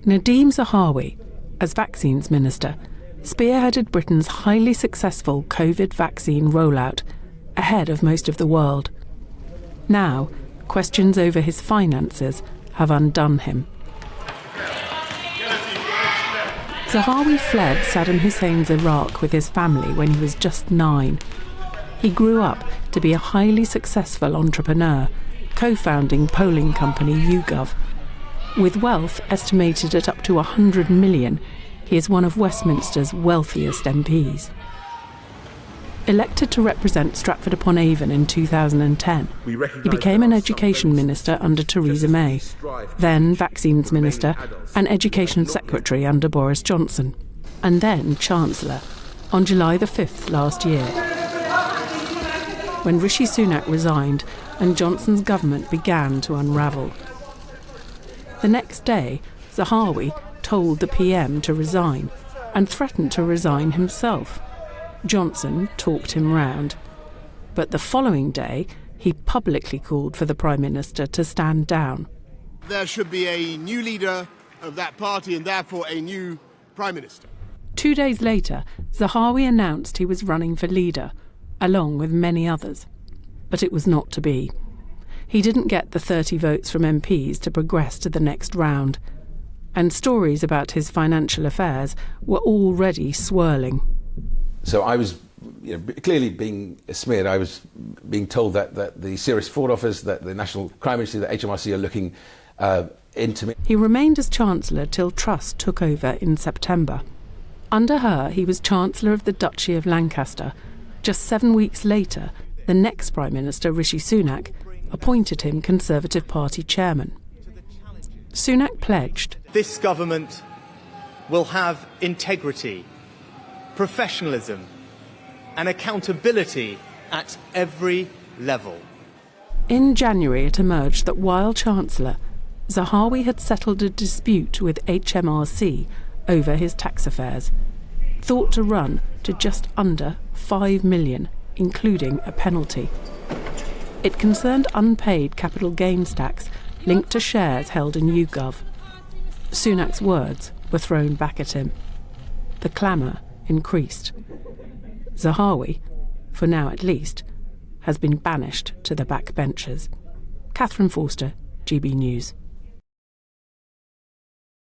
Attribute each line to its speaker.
Speaker 1: Nadhim Zahawi, as Vaccines Minister, spearheaded Britain's highly successful COVID vaccine rollout ahead of most of the world. Now, questions over his finances have undone him. Zahawi fled Saddam Hussein's Iraq with his family when he was just 9. He grew up to be a highly successful entrepreneur, co-founding polling company YouGov. With wealth estimated at up to 100 million, he is one of Westminster's wealthiest MPs. Elected to represent Stratford-upon-Avon in 2010, he became an education minister under Theresa May, then Vaccines Minister and Education Secretary under Boris Johnson, and then Chancellor on July the 5th last year, when Rishi Sunak resigned and Johnson's government began to unravel. The next day, Zahawi told the PM to resign and threatened to resign himself. Johnson talked him round. But the following day, he publicly called for the Prime Minister to stand down.
Speaker 2: There should be a new leader of that party and therefore a new Prime Minister.
Speaker 1: 2 days later, Zahawi announced he was running for leader, along with many others. But it was not to be. He didn't get the 30 votes from MPs to progress to the next round. And stories about his financial affairs were already swirling.
Speaker 3: So I was clearly being smeared. I was being told that the Serious Fraud Office, that the National Crime Agency, the HMRC are looking into me.
Speaker 1: He remained as Chancellor till Truss took over in September. Under her, he was Chancellor of the Duchy of Lancaster. Just 7 weeks later, the next Prime Minister, Rishi Sunak, appointed him Conservative Party chairman. Sunak pledged,
Speaker 4: "This government will have integrity, professionalism and accountability at every level."
Speaker 1: In January, it emerged that while Chancellor, Zahawi had settled a dispute with HMRC over his tax affairs, thought to run to just under 5 million, including a penalty. It concerned unpaid capital gains tax linked to shares held in YouGov. Sunak's words were thrown back at him. The clamour increased. Zahawi, for now at least, has been banished to the backbenches. Katherine Forster, GB News.